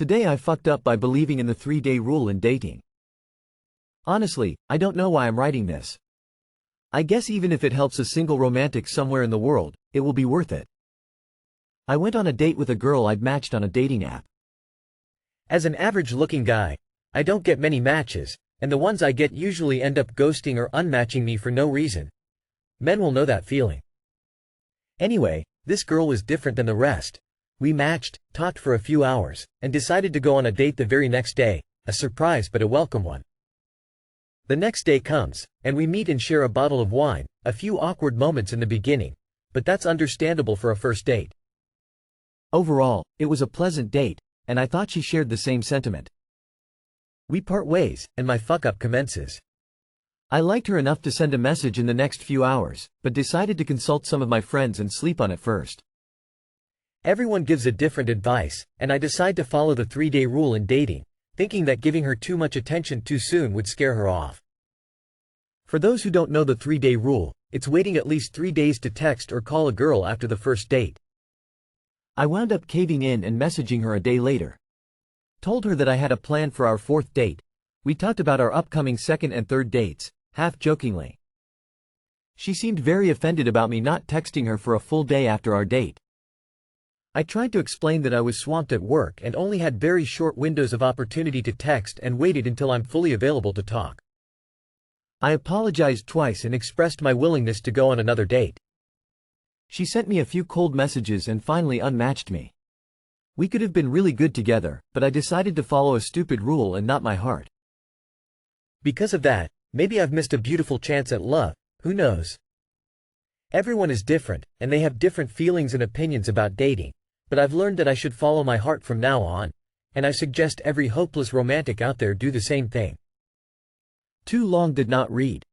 Today I fucked up by believing in the 3-day rule in dating. Honestly, I don't know why I'm writing this. I guess even if it helps a single romantic somewhere in the world, it will be worth it. I went on a date with a girl I'd matched on a dating app. As an average-looking guy, I don't get many matches, and the ones I get usually end up ghosting or unmatching me for no reason. Men will know that feeling. Anyway, this girl was different than the rest. We matched, talked for a few hours, and decided to go on a date the very next day, a surprise but a welcome one. The next day comes, and we meet and share a bottle of wine, a few awkward moments in the beginning, but that's understandable for a first date. Overall, it was a pleasant date, and I thought she shared the same sentiment. We part ways, and my fuck-up commences. I liked her enough to send a message in the next few hours, but decided to consult some of my friends and sleep on it first. Everyone gives a different advice, and I decide to follow the 3-day rule in dating, thinking that giving her too much attention too soon would scare her off. For those who don't know the 3-day rule, it's waiting at least 3 days to text or call a girl after the first date. I wound up caving in and messaging her a day later. Told her that I had a plan for our 4th date. We talked about our upcoming 2nd and 3rd dates, half jokingly. She seemed very offended about me not texting her for a full day after our date. I tried to explain that I was swamped at work and only had very short windows of opportunity to text and waited until I'm fully available to talk. I apologized twice and expressed my willingness to go on another date. She sent me a few cold messages and finally unmatched me. We could have been really good together, but I decided to follow a stupid rule and not my heart. Because of that, maybe I've missed a beautiful chance at love, who knows? Everyone is different, and they have different feelings and opinions about dating, but I've learned that I should follow my heart from now on, and I suggest every hopeless romantic out there do the same thing. Too long did not read.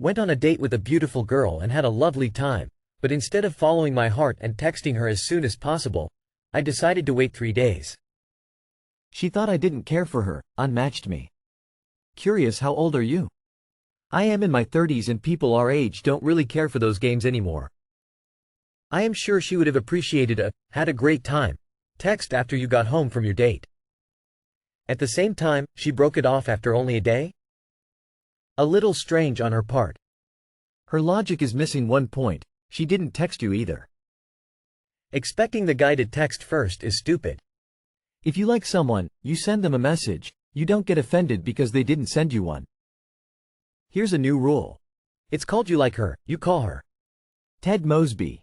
Went on a date with a beautiful girl and had a lovely time, but instead of following my heart and texting her as soon as possible, I decided to wait 3 days. She thought I didn't care for her, unmatched me. Curious, how old are you? I am in my 30s and people our age don't really care for those games anymore. I am sure she would have appreciated a "had a great time" text after you got home from your date. At the same time, she broke it off after only a day? A little strange on her part. Her logic is missing one point: she didn't text you either. Expecting the guy to text first is stupid. If you like someone, you send them a message, you don't get offended because they didn't send you one. Here's a new rule. It's called "you like her, you call her." Ted Mosby.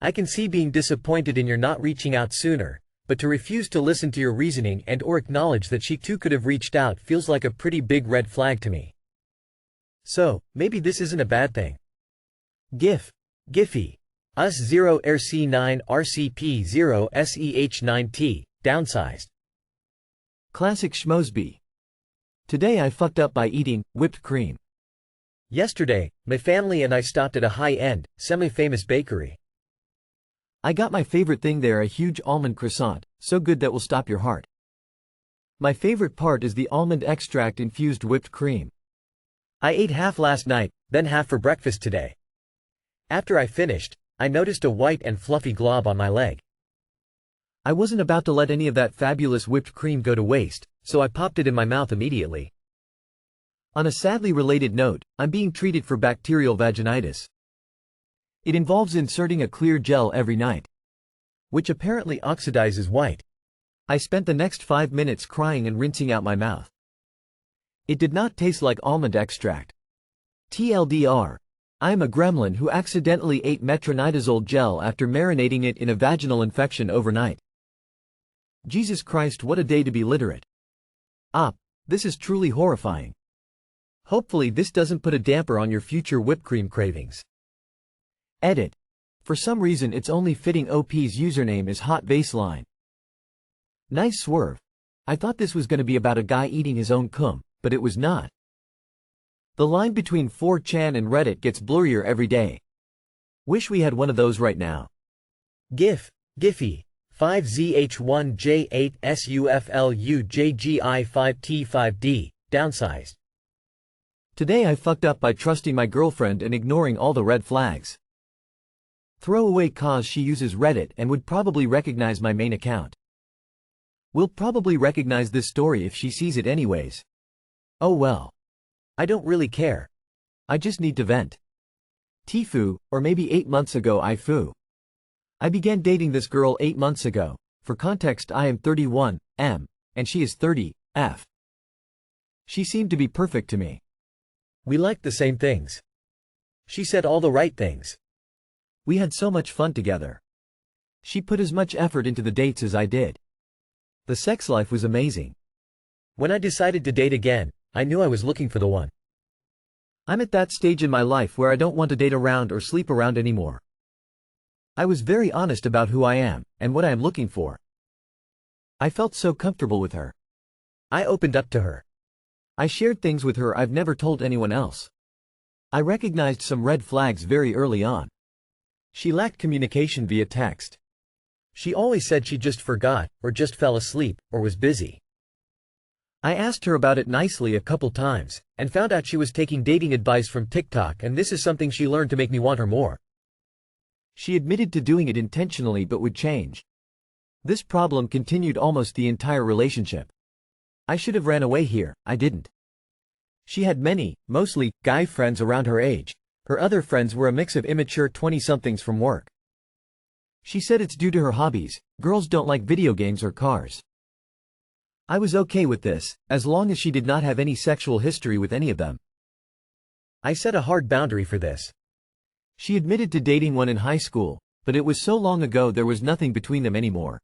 I can see being disappointed in your not reaching out sooner, but to refuse to listen to your reasoning and or acknowledge that she too could have reached out feels like a pretty big red flag to me. So, maybe this isn't a bad thing. Giphy. US0RC9RCP0SEH9T, downsized. Classic Schmosby. Today I fucked up by eating whipped cream. Yesterday, my family and I stopped at a high-end, semi-famous bakery. I got my favorite thing there, a huge almond croissant, so good that will stop your heart. My favorite part is the almond extract-infused whipped cream. I ate half last night, then half for breakfast today. After I finished, I noticed a white and fluffy glob on my leg. I wasn't about to let any of that fabulous whipped cream go to waste, so I popped it in my mouth immediately. On a sadly related note, I'm being treated for bacterial vaginitis. It involves inserting a clear gel every night, which apparently oxidizes white. I spent the next 5 minutes crying and rinsing out my mouth. It did not taste like almond extract. TLDR. I am a gremlin who accidentally ate metronidazole gel after marinating it in a vaginal infection overnight. Jesus Christ, what a day to be literate. This is truly horrifying. Hopefully this doesn't put a damper on your future whipped cream cravings. Edit. For some reason it's only fitting OP's username is Hot Baseline. Nice swerve. I thought this was going to be about a guy eating his own cum, but it was not. The line between 4chan and Reddit gets blurrier every day. Wish we had one of those right now. Giphy. 5ZH1J8SUFLUJGI5T5D, downsized. Today I fucked up by trusting my girlfriend and ignoring all the red flags. Throw away cause she uses Reddit and would probably recognize my main account. We'll probably recognize this story if she sees it anyways. Oh well. I don't really care. I just need to vent. TIFU, or maybe 8 months ago IFU. I began dating this girl 8 months ago. For context, I am 31, and she is 30, She seemed to be perfect to me. We liked the same things. She said all the right things. We had so much fun together. She put as much effort into the dates as I did. The sex life was amazing. When I decided to date again, I knew I was looking for the one. I'm at that stage in my life where I don't want to date around or sleep around anymore. I was very honest about who I am, and what I am looking for. I felt so comfortable with her. I opened up to her. I shared things with her I've never told anyone else. I recognized some red flags very early on. She lacked communication via text. She always said she just forgot, or just fell asleep, or was busy. I asked her about it nicely a couple times, and found out she was taking dating advice from TikTok, and this is something she learned to make me want her more. She admitted to doing it intentionally but would change. This problem continued almost the entire relationship. I should have ran away here, I didn't. She had many, mostly, guy friends around her age. Her other friends were a mix of immature 20-somethings from work. She said it's due to her hobbies. Girls don't like video games or cars. I was okay with this, as long as she did not have any sexual history with any of them. I set a hard boundary for this. She admitted to dating one in high school, but it was so long ago there was nothing between them anymore.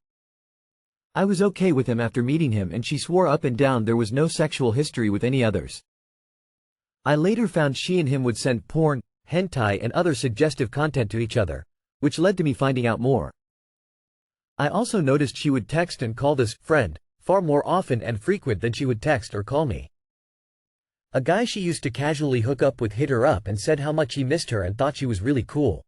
I was okay with him after meeting him, and she swore up and down there was no sexual history with any others. I later found she and him would send porn, hentai and other suggestive content to each other, which led to me finding out more. I also noticed she would text and call this friend far more often and frequent than she would text or call me. A guy she used to casually hook up with hit her up and said how much he missed her and thought she was really cool.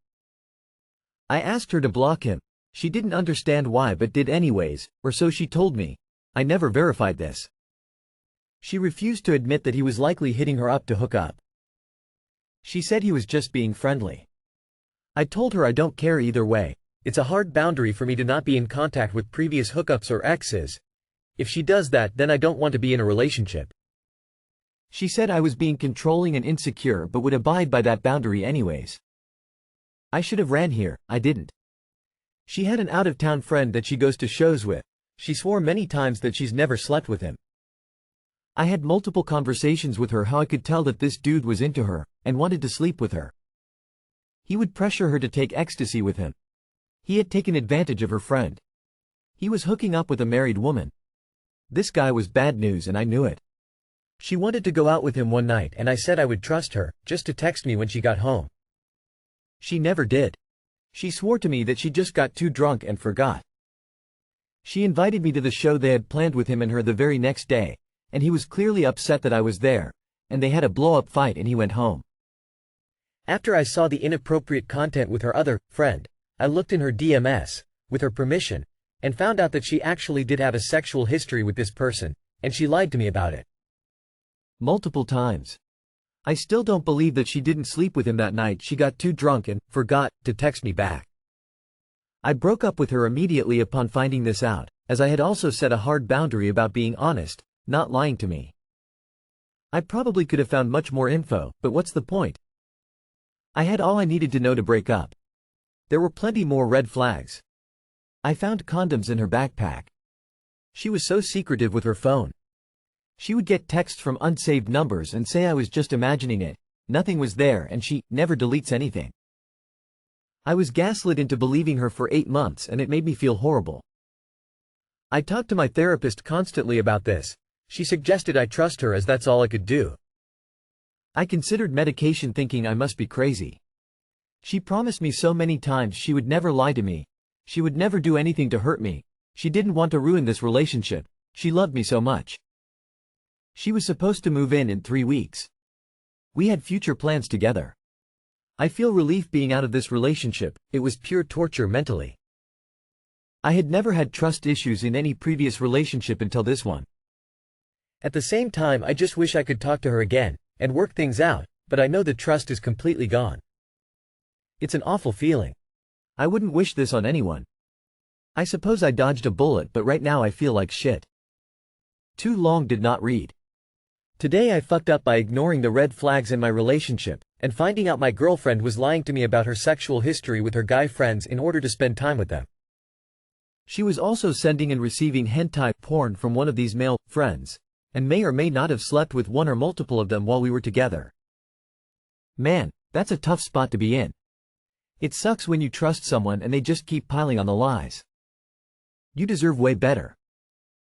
I asked her to block him. She didn't understand why but did anyways, or so she told me. I never verified this. She refused to admit that he was likely hitting her up to hook up. She said he was just being friendly. I told her I don't care either way. It's a hard boundary for me to not be in contact with previous hookups or exes. If she does that, then I don't want to be in a relationship. She said I was being controlling and insecure but would abide by that boundary anyways. I should have ran here, I didn't. She had an out-of-town friend that she goes to shows with. She swore many times that she's never slept with him. I had multiple conversations with her how I could tell that this dude was into her, and wanted to sleep with her. He would pressure her to take ecstasy with him. He had taken advantage of her friend. He was hooking up with a married woman. This guy was bad news and I knew it. She wanted to go out with him one night and I said I would trust her, just to text me when she got home. She never did. She swore to me that she just got too drunk and forgot. She invited me to the show they had planned with him and her the very next day, and he was clearly upset that I was there, and they had a blow-up fight and he went home. After I saw the inappropriate content with her other friend, I looked in her DMs, with her permission, and found out that she actually did have a sexual history with this person, and she lied to me about it. Multiple times. I still don't believe that she didn't sleep with him that night. She got too drunk and forgot to text me back. I broke up with her immediately upon finding this out, as I had also set a hard boundary about being honest, not lying to me. I probably could have found much more info, but what's the point? I had all I needed to know to break up. There were plenty more red flags. I found condoms in her backpack. She was so secretive with her phone. She would get texts from unsaved numbers and say I was just imagining it, nothing was there, and she never deletes anything. I was gaslit into believing her for 8 months and it made me feel horrible. I talked to my therapist constantly about this. She suggested I trust her as that's all I could do. I considered medication thinking I must be crazy. She promised me so many times she would never lie to me. She would never do anything to hurt me. She didn't want to ruin this relationship. She loved me so much. She was supposed to move in 3 weeks. We had future plans together. I feel relief being out of this relationship. It was pure torture mentally. I had never had trust issues in any previous relationship until this one. At the same time, I just wish I could talk to her again and work things out, but I know the trust is completely gone. It's an awful feeling. I wouldn't wish this on anyone. I suppose I dodged a bullet, but right now I feel like shit. Too long did not read. Today I fucked up by ignoring the red flags in my relationship, and finding out my girlfriend was lying to me about her sexual history with her guy friends in order to spend time with them. She was also sending and receiving hentai porn from one of these male friends, and may or may not have slept with one or multiple of them while we were together. Man, that's a tough spot to be in. It sucks when you trust someone and they just keep piling on the lies. You deserve way better.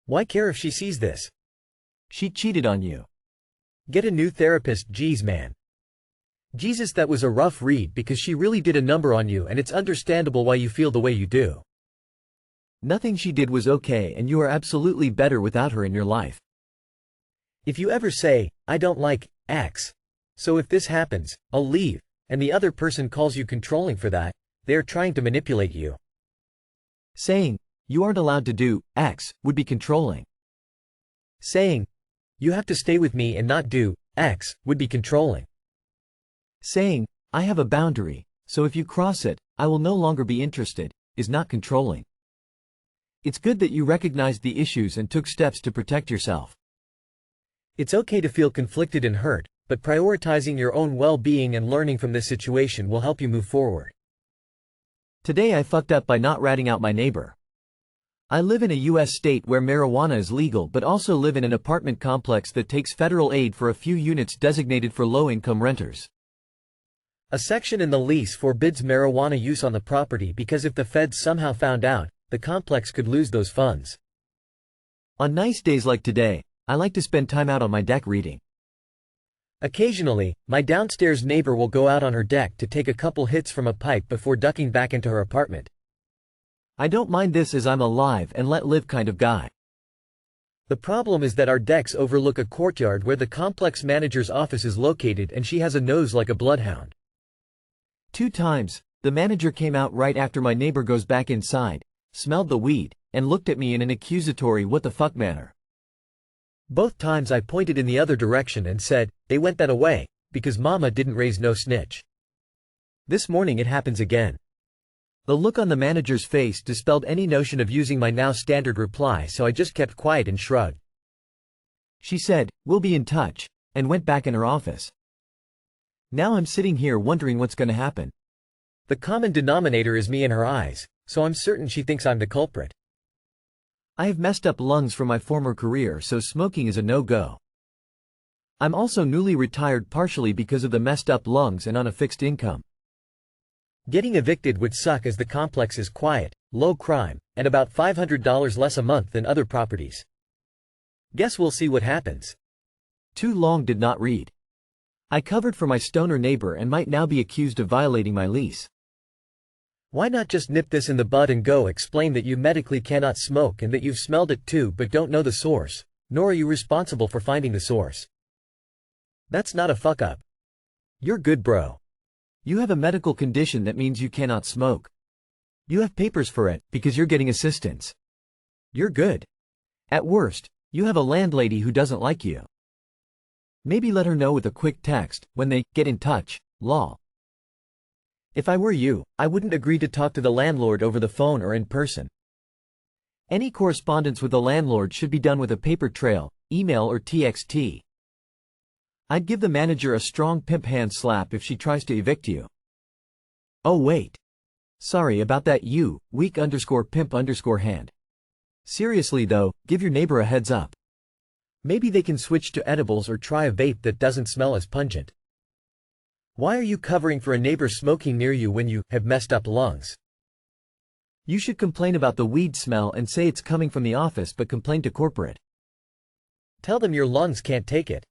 Why care if she sees this? She cheated on you. Get a new therapist, geez man. Jesus, that was a rough read because she really did a number on you, and it's understandable why you feel the way you do. Nothing she did was okay, and you are absolutely better without her in your life. If you ever say, I don't like X, so if this happens, I'll leave, and the other person calls you controlling for that, they are trying to manipulate you. Saying, you aren't allowed to do X would be controlling. Saying, you have to stay with me and not do X would be controlling. Saying, I have a boundary, so if you cross it, I will no longer be interested, is not controlling. It's good that you recognized the issues and took steps to protect yourself. It's okay to feel conflicted and hurt, but prioritizing your own well-being and learning from this situation will help you move forward. Today I fucked up by not ratting out my neighbor. I live in a U.S. state where marijuana is legal, but also live in an apartment complex that takes federal aid for a few units designated for low-income renters. A section in the lease forbids marijuana use on the property because if the feds somehow found out, the complex could lose those funds. On nice days like today, I like to spend time out on my deck reading. Occasionally, my downstairs neighbor will go out on her deck to take a couple hits from a pipe before ducking back into her apartment. I don't mind this as I'm a live and let live kind of guy. The problem is that our decks overlook a courtyard where the complex manager's office is located, and she has a nose like a bloodhound. 2 times, the manager came out right after my neighbor goes back inside, smelled the weed, and looked at me in an accusatory what the fuck manner. Both times I pointed in the other direction and said, they went that away, because mama didn't raise no snitch. This morning it happens again. The look on the manager's face dispelled any notion of using my now standard reply, so I just kept quiet and shrugged. She said, we'll be in touch, and went back in her office. Now I'm sitting here wondering what's gonna happen. The common denominator is me in her eyes, so I'm certain she thinks I'm the culprit. I have messed up lungs from my former career, so smoking is a no-go. I'm also newly retired partially because of the messed up lungs and on a fixed income. Getting evicted would suck as the complex is quiet, low crime, and about $500 less a month than other properties. Guess we'll see what happens. Too long did not read. I covered for my stoner neighbor and might now be accused of violating my lease. Why not just nip this in the bud and go explain that you medically cannot smoke and that you've smelled it too but don't know the source, nor are you responsible for finding the source. That's not a fuck up. You're good, bro. You have a medical condition that means you cannot smoke. You have papers for it, because you're getting assistance. You're good. At worst, you have a landlady who doesn't like you. Maybe let her know with a quick text, when they get in touch, lol. If I were you, I wouldn't agree to talk to the landlord over the phone or in person. Any correspondence with the landlord should be done with a paper trail, email or TXT. I'd give the manager a strong pimp hand slap if she tries to evict you. Oh wait. Sorry about that, you, weak_pimp_hand. Seriously though, give your neighbor a heads up. Maybe they can switch to edibles or try a vape that doesn't smell as pungent. Why are you covering for a neighbor smoking near you when you have messed up lungs? You should complain about the weed smell and say it's coming from the office, but complain to corporate. Tell them your lungs can't take it.